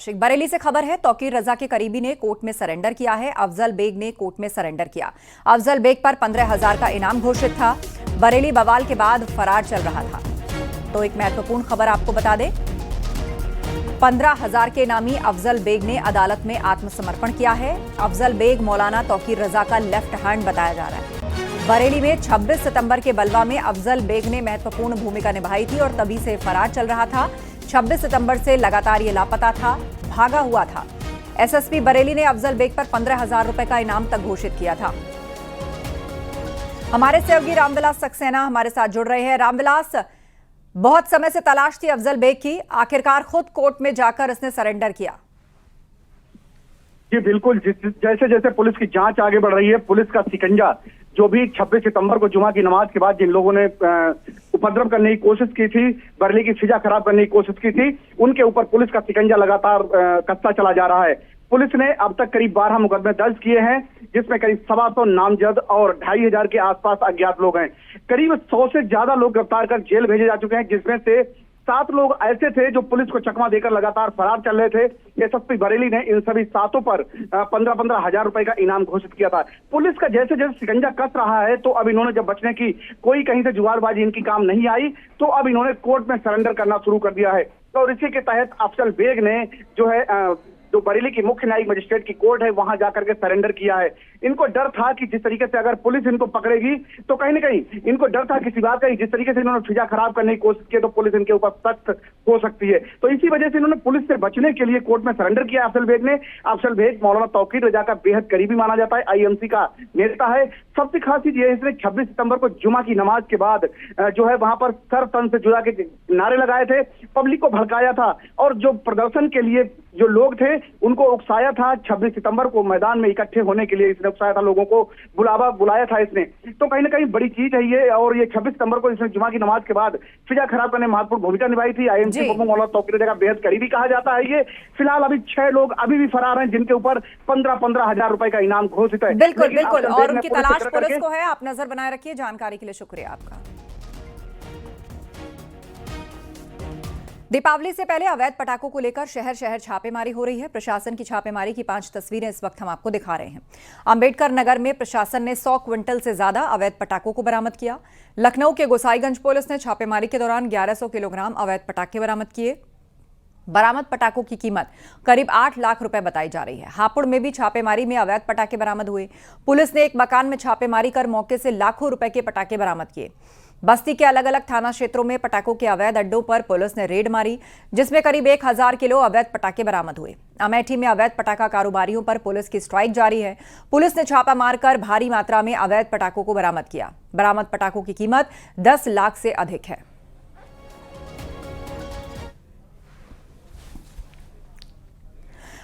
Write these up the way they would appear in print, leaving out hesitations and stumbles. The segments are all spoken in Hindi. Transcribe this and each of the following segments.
बरेली से खबर है। तौकीर रजा के करीबी ने कोर्ट में सरेंडर किया है। अफजल बेग ने कोर्ट में सरेंडर किया। अफजल बेग पर 15,000 का इनाम घोषित था। बरेली बवाल के बाद फरार चल रहा था। तो एक महत्वपूर्ण खबर आपको बता दें, 15,000 के इनामी अफजल बेग ने अदालत में आत्मसमर्पण किया है। अफजल बेग मौलाना तौकीर रजा का लेफ्ट हैंड बताया जा रहा है। बरेली में 26 सितंबर के बलवा में अफजल बेग ने महत्वपूर्ण भूमिका निभाई थी और तभी से फरार चल रहा था। 26 सितंबर से लगातार ये लापता था, भागा हुआ था। एसएसपी बरेली ने अफजल बेग पर 15,000 रुपए का इनाम तक घोषित किया था। हमारे सहयोगी रामविलास सक्सेना हमारे साथ जुड़ रहे हैं। रामविलास, बहुत समय से तलाश थी अफजल बेग की, आखिरकार खुद कोर्ट में जाकर इसने सरेंडर किया। जी बिल्कुल, जैसे जैसे पुलिस की जांच आगे बढ़ रही है, पुलिस का शिकंजा जो भी 26 सितंबर को जुमा की नमाज के बाद जिन लोगों ने उपद्रव करने की कोशिश की थी, बरेली की फिजा खराब करने की कोशिश की थी, उनके ऊपर पुलिस का शिकंजा लगातार कसता चला जा रहा है। पुलिस ने अब तक करीब 12 मुकदमे दर्ज किए हैं, जिसमें करीब 125 नामजद और 2,500 के आसपास अज्ञात लोग हैं। करीब 100 से ज्यादा लोग गिरफ्तार कर जेल भेजे जा चुके हैं, जिसमें से 7 लोग ऐसे थे जो पुलिस को चकमा देकर लगातार फरार चल रहे थे। एसएसपी बरेली ने इन सभी 7 पर 15,000 रुपए का इनाम घोषित किया था। पुलिस का जैसे जैसे शिकंजा कस रहा है, तो अब इन्होंने जब बचने की कोई कहीं से जुगाड़बाजी इनकी काम नहीं आई, तो अब इन्होंने कोर्ट में सरेंडर करना शुरू कर दिया है। और इसी के तहत अफजल बेग ने जो बरेली की मुख्य न्यायिक मजिस्ट्रेट की कोर्ट है, वहां जाकर के सरेंडर किया है। इनको डर था कि जिस तरीके से अगर पुलिस इनको पकड़ेगी तो कहीं ना कहीं इनको डर था किसी बात का, जिस तरीके से इन्होंने फिजा खराब करने की कोशिश की तो पुलिस इनके ऊपर सख्त हो सकती है। तो इसी वजह से इन्होंने पुलिस से बचने के लिए कोर्ट में सरेंडर किया अफजल बेग ने। अफजल बेग मौलाना तौकीर रजा का बेहद करीबी माना जाता है, आईएमसी का नेता है। सबसे खास चीज ये, इसने 26 सितंबर को जुमा की नमाज के बाद वहां पर सर तन से जुड़ा के नारे लगाए थे, पब्लिक को भड़काया था और जो प्रदर्शन के लिए जो लोग थे उनको उकसाया था। 26 सितंबर को मैदान में इकट्ठे होने के लिए इसने उकसाया था, लोगों को बुलाया था इसने। तो कहीं ना कहीं बड़ी चीज है ये। और ये 26 सितंबर को इसने जुमा की नमाज के बाद फिजा खराब करने में महत्वपूर्ण भूमिका निभाई थी। आईएमसी को मौलाना तौकीर रजा का बेहद करीबी कहा जाता है ये। फिलहाल अभी 6 लोग अभी भी फरार हैं, जिनके ऊपर 15,000 रुपए का इनाम घोषित है। बिल्कुल बिल्कुल, और उनकी तलाश पुलिस को है। आप नजर बनाए रखिए। जानकारी के लिए शुक्रिया आपका। दीपावली से पहले अवैध पटाखों को लेकर शहर शहर छापेमारी हो रही है। प्रशासन की छापेमारी की 5 तस्वीरें इस वक्त हम आपको दिखा रहे हैं। अंबेडकर नगर में प्रशासन ने 100 क्विंटल से ज्यादा अवैध पटाखों को बरामद किया। लखनऊ के गोसाईगंज पुलिस ने छापेमारी के दौरान 1100 किलोग्राम अवैध पटाखे बरामद किए। बरामद पटाखों की कीमत करीब 8 लाख रुपए बताई जा रही है। हापुड़ में भी छापेमारी में अवैध पटाखे बरामद हुए। पुलिस ने एक मकान में छापेमारी कर मौके से लाखों रुपए के पटाखे बरामद किए। बस्ती के अलग अलग थाना क्षेत्रों में पटाखों के अवैध अड्डों पर पुलिस ने रेड मारी, जिसमें करीब 1,000 किलो अवैध पटाखे बरामद हुए। अमेठी में अवैध पटाखा कारोबारियों पर पुलिस की स्ट्राइक जारी है। पुलिस ने छापा मारकर भारी मात्रा में अवैध पटाखों को बरामद किया। बरामद पटाखों की कीमत 10 लाख से अधिक है।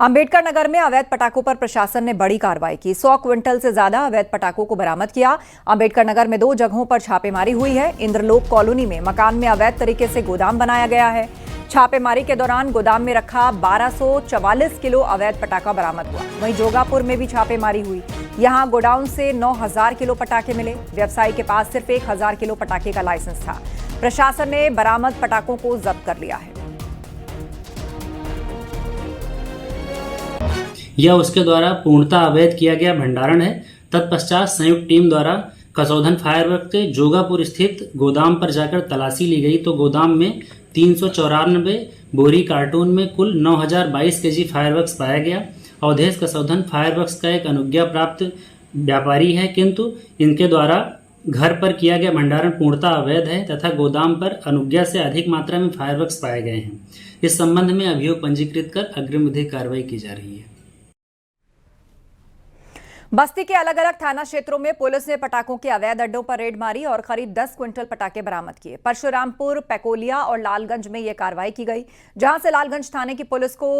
अंबेडकर नगर में अवैध पटाखों पर प्रशासन ने बड़ी कार्रवाई की। 100 क्विंटल से ज्यादा अवैध पटाखों को बरामद किया। अंबेडकर नगर में 2 जगहों पर छापेमारी हुई है। इंद्रलोक कॉलोनी में मकान में अवैध तरीके से गोदाम बनाया गया है। छापेमारी के दौरान गोदाम में रखा 1244 किलो अवैध पटाखा बरामद हुआ। वहीं जोगापुर में भी छापेमारी हुई। यहां गोडाउन से 9,000 किलो पटाखे मिले। व्यवसायी के पास सिर्फ 1,000 किलो पटाखे का लाइसेंस था। प्रशासन ने बरामद पटाखों को जब्त कर लिया है। यह उसके द्वारा पूर्णतः अवैध किया गया भंडारण है। तत्पश्चात संयुक्त टीम द्वारा कसौधन फायरवर्क के जोगापुर स्थित गोदाम पर जाकर तलाशी ली गई, तो गोदाम में 394 बोरी कार्टून में कुल 9,022 केजी फायरवर्क्स पाया गया। अवधेश कसौधन फायरवर्क्स का एक अनुज्ञा प्राप्त व्यापारी है, किंतु इनके द्वारा घर पर किया गया भंडारण पूर्णतः अवैध है तथा गोदाम पर अनुज्ञा से अधिक मात्रा में फायरवर्क्स पाए गए हैं। इस संबंध में अभियोग पंजीकृत कर अग्रिम विधिक कार्रवाई की जा रही है। बस्ती के अलग अलग थाना क्षेत्रों में पुलिस ने पटाखों के अवैध अड्डों पर रेड मारी और करीब 10 क्विंटल पटाखे बरामद किए। परशुरामपुर, पैकोलिया और लालगंज में यह कार्रवाई की गई, जहां से लालगंज थाने की पुलिस को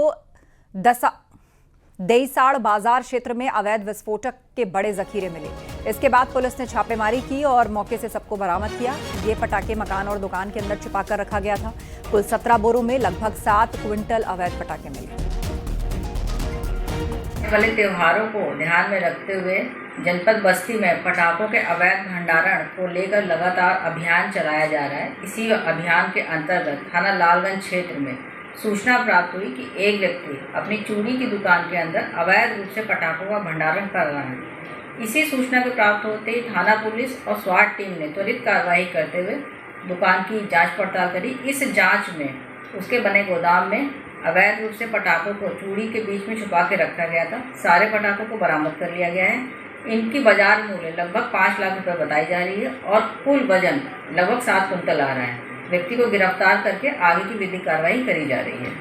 देईसाड़ बाजार क्षेत्र में अवैध विस्फोटक के बड़े जखीरे मिले। इसके बाद पुलिस ने छापेमारी की और मौके से सबको बरामद किया। ये पटाखे मकान और दुकान के अंदर छिपाकर रखा गया था। कुल 17 बोरों में लगभग 7 क्विंटल अवैध पटाखे मिले। वाले त्योहारों को ध्यान में रखते हुए जनपद बस्ती में पटाखों के अवैध भंडारण को लेकर लगातार अभियान चलाया जा रहा है। इसी अभियान के अंतर्गत थाना लालगंज क्षेत्र में सूचना प्राप्त हुई कि एक व्यक्ति अपनी चूड़ी की दुकान के अंदर अवैध रूप से पटाखों का भंडारण कर रहा है। इसी सूचना के प्राप्त होते ही थाना पुलिस और स्वाट टीम ने त्वरित कार्रवाई करते हुए दुकान की जांच पड़ताल करी। इस जांच में उसके बने गोदाम में अवैध रूप से पटाखों को चूड़ी के बीच में छुपा के रखा गया था। सारे पटाखों को बरामद कर लिया गया है। इनकी बाजार मूल्य लगभग 5 लाख रुपए बताई जा रही है और कुल वजन लगभग 7 कुंतल आ रहा है। व्यक्ति को गिरफ्तार करके आगे की विधिक कार्रवाई करी जा रही है।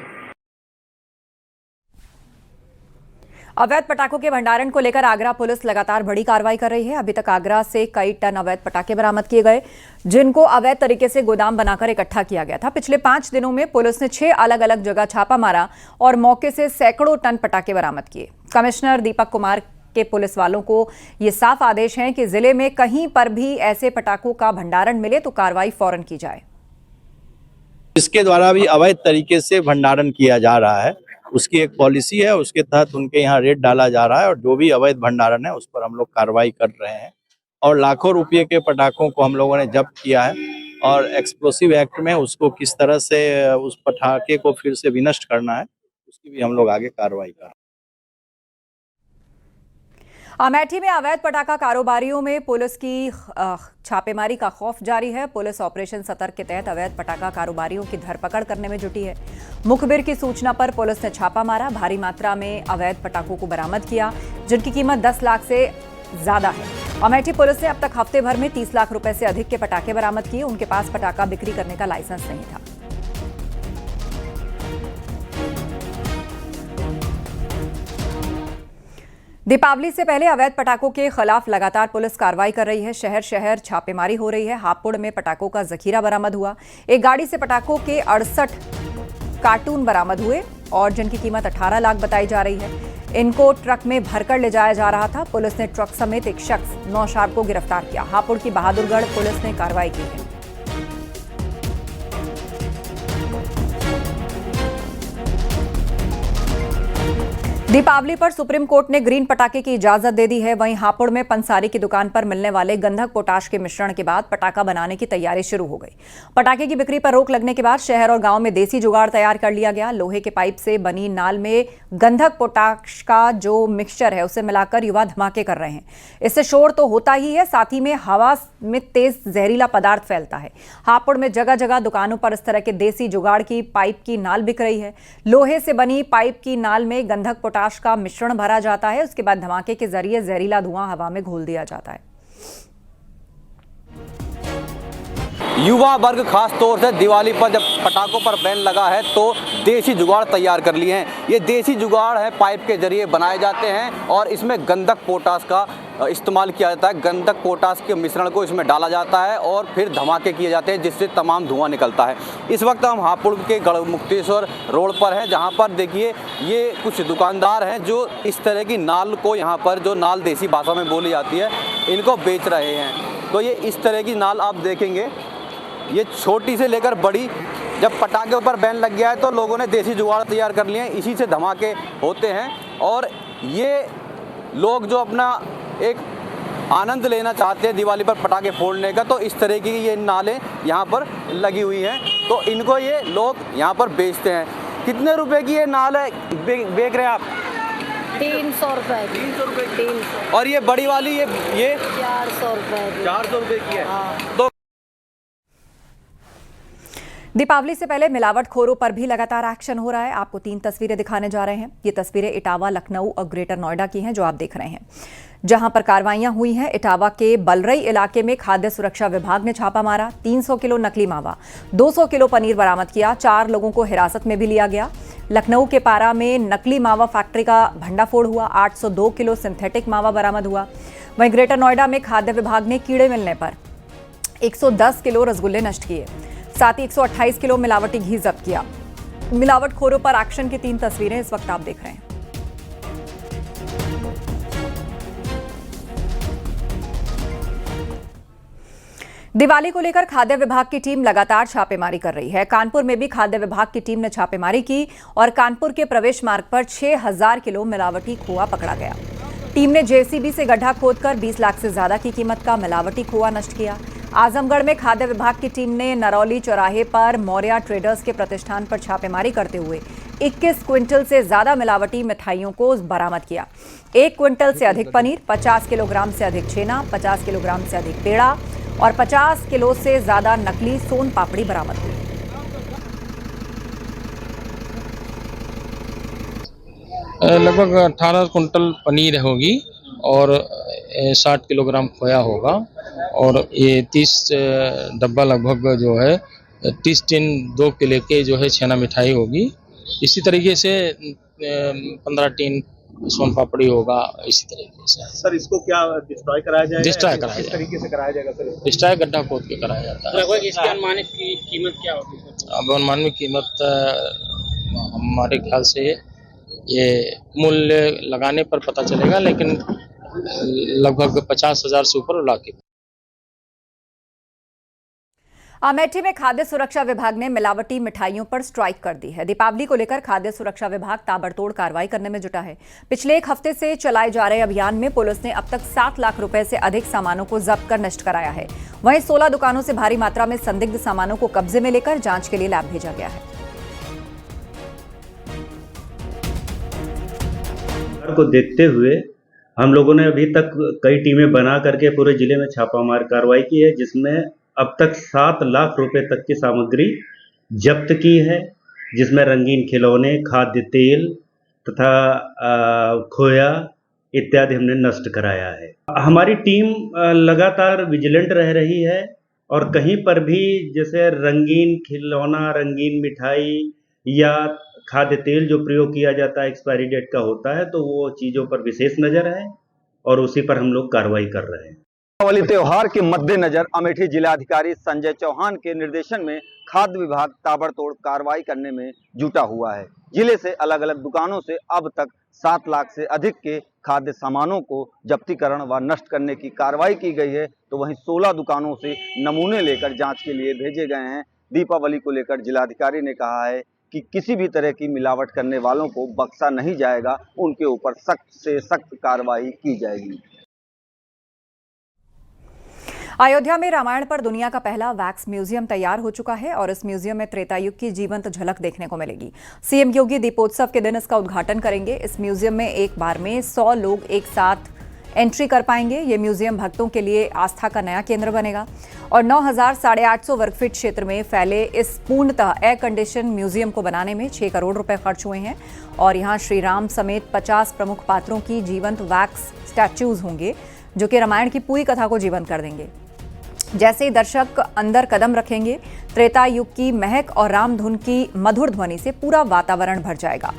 अवैध पटाखों के भंडारण को लेकर आगरा पुलिस लगातार बड़ी कार्रवाई कर रही है। अभी तक आगरा से कई टन अवैध पटाखे बरामद किए गए, जिनको अवैध तरीके से गोदाम बनाकर इकट्ठा किया गया था। पिछले 5 दिनों में पुलिस ने 6 अलग अलग जगह छापा मारा और मौके से सैकड़ों टन पटाखे बरामद किए। कमिश्नर दीपक कुमार के पुलिस वालों को ये साफ आदेश है कि जिले में कहीं पर भी ऐसे पटाखों का भंडारण मिले तो कार्रवाई फौरन की जाए। इसके द्वारा भी अवैध तरीके से भंडारण किया जा रहा है, उसकी एक पॉलिसी है, उसके तहत उनके यहाँ रेड डाला जा रहा है और जो भी अवैध भंडारण है उस पर हम लोग कार्रवाई कर रहे हैं। और लाखों रुपए के पटाखों को हम लोगों ने जब्त किया है और एक्सप्लोसिव एक्ट में उसको किस तरह से उस पटाखे को फिर से विनष्ट करना है उसकी भी हम लोग आगे कार्रवाई कर रहे हैं। अमेठी में अवैध पटाखा कारोबारियों में पुलिस की छापेमारी का खौफ जारी है। पुलिस ऑपरेशन सतर्क के तहत अवैध पटाखा कारोबारियों की धरपकड़ करने में जुटी है। मुखबिर की सूचना पर पुलिस ने छापा मारा, भारी मात्रा में अवैध पटाखों को बरामद किया, जिनकी कीमत 10 लाख से ज्यादा है। अमेठी पुलिस ने अब तक हफ्ते भर में 30 लाख रुपए से अधिक के पटाखे बरामद किए। उनके पास पटाखा बिक्री करने का लाइसेंस नहीं था। दीपावली से पहले अवैध पटाखों के खिलाफ लगातार पुलिस कार्रवाई कर रही है। शहर शहर छापेमारी हो रही है। हापुड़ में पटाखों का जखीरा बरामद हुआ। एक गाड़ी से पटाखों के 68 कार्टून बरामद हुए और जिनकी कीमत 18 लाख बताई जा रही है। इनको ट्रक में भरकर ले जाया जा रहा था। पुलिस ने ट्रक समेत एक शख्स नौशाब को गिरफ्तार किया। हापुड़ की बहादुरगढ़ पुलिस ने कार्रवाई की है। दीपावली पर सुप्रीम कोर्ट ने ग्रीन पटाखे की इजाजत दे दी है। वहीं हापुड़ में पंसारी की दुकान पर मिलने वाले गंधक पोटाश के मिश्रण के बाद पटाखा बनाने की तैयारी शुरू हो गई। पटाखे की बिक्री पर रोक लगने के बाद शहर और गांव में देसी जुगाड़ तैयार कर लिया गया। लोहे के पाइप से बनी नाल में गंधक पोटाश का जो मिक्सचर है उसे मिलाकर युवा धमाके कर रहे हैं। इससे शोर तो होता ही है, साथ ही में हवा में तेज जहरीला पदार्थ फैलता है। हापुड़ में जगह जगह दुकानों पर इस तरह के देसी जुगाड़ की पाइप की नाल बिक रही है। लोहे से बनी पाइप की नाल में गंधक पोटाश का मिश्रण भरा जाता है। उसके बाद धमाके के जरिए जहरीला धुआं हवा में घोल दिया जाता है। युवा वर्ग खास तौर से दिवाली पर जब पटाखों पर बैन लगा है तो देसी जुगाड़ तैयार कर लिए हैं। ये देसी जुगाड़ है, पाइप के जरिए बनाए जाते हैं और इसमें गंधक पोटाश का इस्तेमाल किया जाता है। गंधक पोटाश के मिश्रण को इसमें डाला जाता है और फिर धमाके किए जाते हैं जिससे तमाम धुआं निकलता है। इस वक्त हम हापुड़ के गढ़मुक्तेश्वर रोड पर हैं, जहां पर देखिए ये कुछ दुकानदार हैं जो इस तरह की नाल को, यहाँ पर जो नाल देसी भाषा में बोली जाती है, इनको बेच रहे हैं। तो ये इस तरह की नाल आप देखेंगे, ये छोटी से लेकर बड़ी। जब पटाखे पर बैन लग गया है तो लोगों ने देसी जुगाड़ तैयार कर लिए हैं, इसी से धमाके होते हैं। और ये लोग जो अपना एक आनंद लेना चाहते हैं दिवाली पर पटाखे फोड़ने का, तो इस तरह की ये नालें यहाँ पर लगी हुई हैं, तो इनको ये लोग यहाँ पर बेचते हैं। कितने रुपए की ये नाल है बेच रहे हैं आप? 300 रुपए। 300 रुपए? 300। और ये बड़ी वाली ये 400 रुपए। 400 रुपए की है। हाँ। तो दीपावली से पहले मिलावटखोरों पर भी लगातार एक्शन हो रहा है। आपको 3 तस्वीरें दिखाने जा रहे हैं। ये तस्वीरें इटावा, लखनऊ और ग्रेटर नोएडा की हैं जो आप देख रहे हैं, जहां पर कार्रवाइयां हुई हैं। इटावा के बलरई इलाके में खाद्य सुरक्षा विभाग ने छापा मारा। 300 किलो नकली मावा, 200 किलो पनीर बरामद किया। 4 लोगों को हिरासत में भी लिया गया। लखनऊ के पारा में नकली मावा फैक्ट्री का भंडाफोड़ हुआ। 802 किलो सिंथेटिक मावा बरामद हुआ। वहीं ग्रेटर नोएडा में खाद्य विभाग ने कीड़े मिलने पर 110 किलो रसगुल्ले नष्ट किए। साथ ही 128 किलो मिलावटी घी जब्त किया। मिलावटखोरों पर एक्शन की 3 तस्वीरें इस वक्त आप देख रहे हैं। दिवाली को लेकर खाद्य विभाग की टीम लगातार छापेमारी कर रही है। कानपुर में भी खाद्य विभाग की टीम ने छापेमारी की और कानपुर के प्रवेश मार्ग पर 6000 किलो मिलावटी खोआ पकड़ा गया। टीम ने जेसीबी से गड्ढा खोदकर 20 लाख से ज्यादा की कीमत का मिलावटी खोआ नष्ट किया। आजमगढ़ में खाद्य विभाग की टीम ने नरौली चौराहे पर मौर्या ट्रेडर्स के प्रतिष्ठान पर छापेमारी करते हुए 21 क्विंटल से ज्यादा मिलावटी मिठाइयों को बरामद किया। 1 क्विंटल से अधिक पनीर, 50 किलोग्राम से अधिक छेना, 50 किलोग्राम से अधिक पेड़ा और 50 किलो से ज्यादा नकली सोन पापड़ी बरामद हुई। लगभग 18 कुंटल पनीर होगी और 60 किलोग्राम खोया होगा और ये 30 डब्बा लगभग जो है 30 टिन 2 किलो के जो है छेना मिठाई होगी। इसी तरीके से 15 टिन सोन पापड़ी होगा। इसी तरीके से सर इसको क्या डिस्ट्रॉय कराया जाएगा? डिस्ट्रॉय कराया किस तरीके से कराया जाएगा सर? डिस्ट्रॉय गड्ढा खोद के कराया जाता है। लगभग इसकी अनुमानित कीमत क्या होगी? अब अनुमानित कीमत हमारे ख्याल से ये मूल्य लगाने पर पता चलेगा, लेकिन लगभग 50,000 से ऊपर लाके। अमेठी में खाद्य सुरक्षा विभाग ने मिलावटी मिठाइयों पर स्ट्राइक कर दी है। दीपावली को लेकर खाद्य सुरक्षा विभाग ताबड़तोड़ कार्रवाई करने में जुटा है। पिछले 1 हफ्ते से चलाए जा रहे अभियान में पुलिस ने अब तक 7 लाख रुपए से अधिक सामानों को जब्त कर नष्ट कराया है। वहीं 16 दुकानों से भारी मात्रा में संदिग्ध सामानों को कब्जे में लेकर जांच के लिए लैब भेजा गया है। को देखते हुए हम लोगों ने अभी तक कई टीमें बना करके पूरे जिले में छापामार कार्रवाई की है, जिसमें अब तक 7 लाख रुपए तक की सामग्री जब्त की है, जिसमें रंगीन खिलौने, खाद्य तेल तथा खोया इत्यादि हमने नष्ट कराया है। हमारी टीम लगातार विजिलेंट रह रही है और कहीं पर भी जैसे रंगीन खिलौना, रंगीन मिठाई या खाद्य तेल जो प्रयोग किया जाता है एक्सपायरी डेट का होता है, तो वो चीज़ों पर विशेष नज़र है और उसी पर हम लोग कार्रवाई कर रहे हैं। दीपावली त्योहार के मद्देनजर अमेठी जिलाधिकारी संजय चौहान के निर्देशन में खाद्य विभाग ताबड़तोड़ कार्रवाई करने में जुटा हुआ है। जिले से अलग अलग दुकानों से अब तक 7 लाख से अधिक के खाद्य सामानों को जब्तीकरण व नष्ट करने की कार्रवाई की गई है, तो वहीं 16 दुकानों से नमूने लेकर जांच के लिए भेजे गए हैं। दीपावली को लेकर जिलाधिकारी ने कहा है कि किसी भी तरह की मिलावट करने वालों को बख्शा नहीं जाएगा, उनके ऊपर सख्त से सख्त कार्रवाई की जाएगी। अयोध्या में रामायण पर दुनिया का पहला वैक्स म्यूजियम तैयार हो चुका है और इस म्यूजियम में त्रेता युग की जीवंत झलक देखने को मिलेगी। सीएम योगी दीपोत्सव के दिन इसका उद्घाटन करेंगे। इस म्यूजियम में एक बार में 100 लोग एक साथ एंट्री कर पाएंगे। ये म्यूजियम भक्तों के लिए आस्था का नया केंद्र बनेगा और 9,850 वर्ग फीट क्षेत्र में फैले इस पूर्णतः एयर कंडीशन म्यूजियम को बनाने में 6 करोड़ रुपए खर्च हुए हैं और यहाँ श्री राम समेत 50 प्रमुख पात्रों की जीवंत वैक्स स्टैच्यूज होंगे, जो कि रामायण की पूरी कथा को जीवंत कर देंगे। जैसे ही दर्शक अंदर कदम रखेंगे, त्रेता युग की महक और राम धुन की मधुर ध्वनि से पूरा वातावरण भर जाएगा।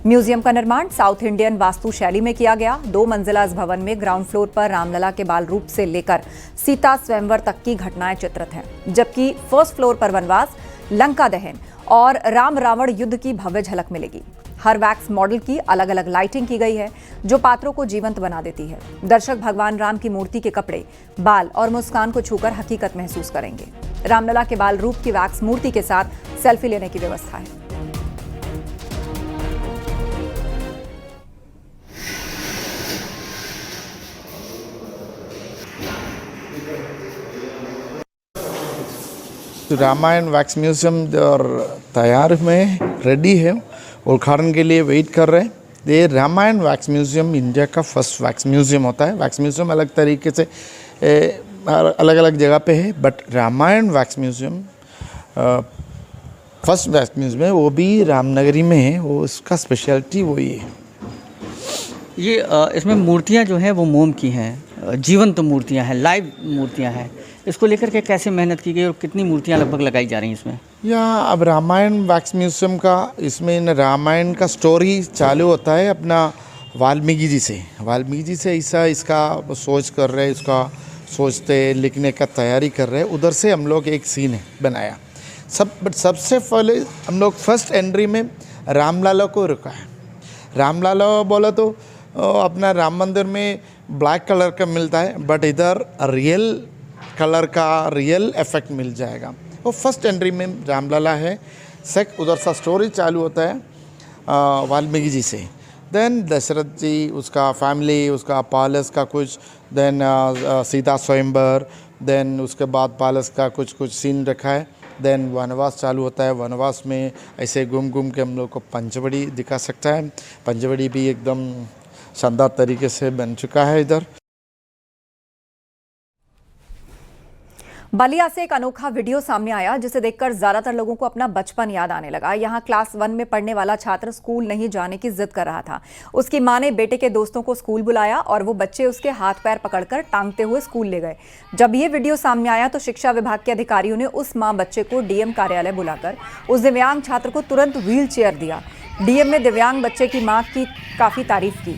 म्यूजियम का निर्माण साउथ इंडियन वास्तु शैली में किया गया। 2 मंजिला इस भवन में ग्राउंड फ्लोर पर रामलला के बाल रूप से लेकर सीता स्वयंवर तक की घटनाएं चित्रित हैं, जबकि फर्स्ट फ्लोर पर वनवास, लंका दहन और राम रावण युद्ध की भव्य झलक मिलेगी। हर वैक्स मॉडल की अलग अलग लाइटिंग की गई है, जो पात्रों को जीवंत बना देती है। दर्शक भगवान राम की मूर्ति के कपड़े, बाल और मुस्कान को छूकर हकीकत महसूस करेंगे। रामलला के बाल रूप की वैक्स मूर्ति के साथ सेल्फी लेने की व्यवस्था है। रामायण वैक्स म्यूजियम और तैयार में रेडी है, उद्घाटन के लिए वेट कर रहे हैं। ये रामायण वैक्स म्यूजियम इंडिया का फर्स्ट वैक्स म्यूजियम होता है। वैक्स म्यूजियम अलग तरीके से अलग अलग जगह पे है, but Ramayan wax museum first wax museum है, वो भी रामनगरी में है। वो उसका स्पेशलिटी वही है। ये इसमें मूर्तियाँ जो हैं वो मोम की हैं, जीवंत मूर्तियाँ हैं, लाइव मूर्तियाँ हैं। इसको लेकर के कैसे मेहनत की गई और कितनी मूर्तियाँ लगभग लगाई जा रही हैं इसमें? यहाँ अब रामायण वैक्स म्यूजियम का इसमें रामायण का स्टोरी चालू होता है अपना वाल्मीकि जी से ऐसा इसका सोच कर रहे, इसका सोचते लिखने का तैयारी कर रहे। उधर से हम लोग एक सीन बनाया बट सबसे पहले हम लोग फर्स्ट एंट्री में रामलला को रुका है। रामलला बोला तो अपना राम मंदिर में ब्लैक कलर का मिलता है, बट इधर रियल कलर का रियल इफेक्ट मिल जाएगा। वो फर्स्ट एंट्री में रामलला है। उधर सा स्टोरी चालू होता है वाल्मीकि जी से, देन दशरथ जी, उसका फैमिली, उसका पैलेस का कुछ, देन सीता स्वयंवर, देन उसके बाद पालस का कुछ कुछ सीन रखा है। देन वनवास चालू होता है। वनवास में ऐसे घूम घूम के हम लोग को पंचवड़ी दिखा सकता है। पंचवड़ी भी एकदम शानदार तरीके से बन चुका है इधर। बलिया से एक अनोखा वीडियो सामने आया जिसे देखकर ज्यादातर लोगों को अपना बचपन याद आने लगा। यहां क्लास 1 में पढ़ने वाला छात्र स्कूल नहीं जाने की जिद कर रहा था। उसकी मां ने बेटे के दोस्तों को स्कूल बुलाया और वो बच्चे उसके हाथ पैर पकड़कर टांगते हुए स्कूल ले गए। जब ये वीडियो सामने आया तो शिक्षा विभाग के अधिकारियों ने उस मां बच्चे को डीएम कार्यालय बुलाकर उस दिव्यांग छात्र को तुरंत व्हील चेयर दिया। डीएम ने दिव्यांग बच्चे की मां की काफी तारीफ की।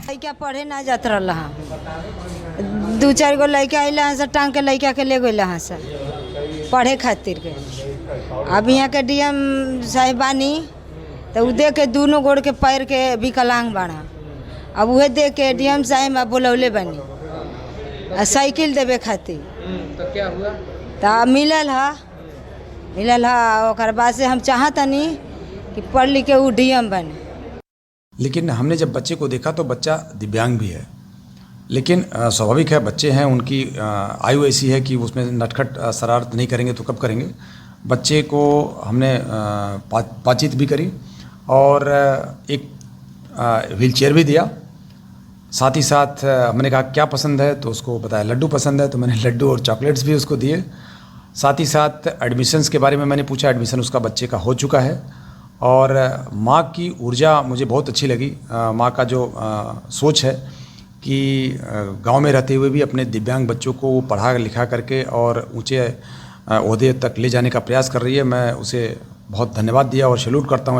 लड़का पढ़े ना जात रहा, 2-4 गो लड़का अल से टांग के लड़का के ले गए से पढ़े खातिर के। अब यहाँ के डीएम साहिबानी तो देख के दोनों गोड़ के पैर के विकलांग बाड़ा। अब वह देख के डीएम साहिब बुलौले बनी आ साइकिल देवे खातिर। तो क्या हुआ? तो मिलल हा ओकर बाद से हम चाहतनी कि पढ़ लिख के वो डीएम बने। लेकिन हमने जब बच्चे को देखा तो बच्चा दिव्यांग भी है, लेकिन स्वाभाविक है, बच्चे हैं, उनकी आयु ऐसी है कि उसमें नटखट शरारत नहीं करेंगे तो कब करेंगे। बच्चे को हमने बातचीत भी करी और एक व्हील चेयर भी दिया। साथ ही साथ हमने कहा क्या पसंद है तो उसको बताया लड्डू पसंद है, तो मैंने लड्डू और चॉकलेट्स भी उसको दिए। साथ ही साथ एडमिशन्स के बारे में मैंने पूछा, एडमिशन उसका बच्चे का हो चुका है। और माँ की ऊर्जा मुझे बहुत अच्छी लगी। माँ का जो सोच है कि गांव में रहते हुए भी अपने दिव्यांग बच्चों को वो पढ़ा लिखा करके और ऊंचे ओहदे तक ले जाने का प्रयास कर रही है। मैं उसे बहुत धन्यवाद दिया और सैल्यूट करता हूँ।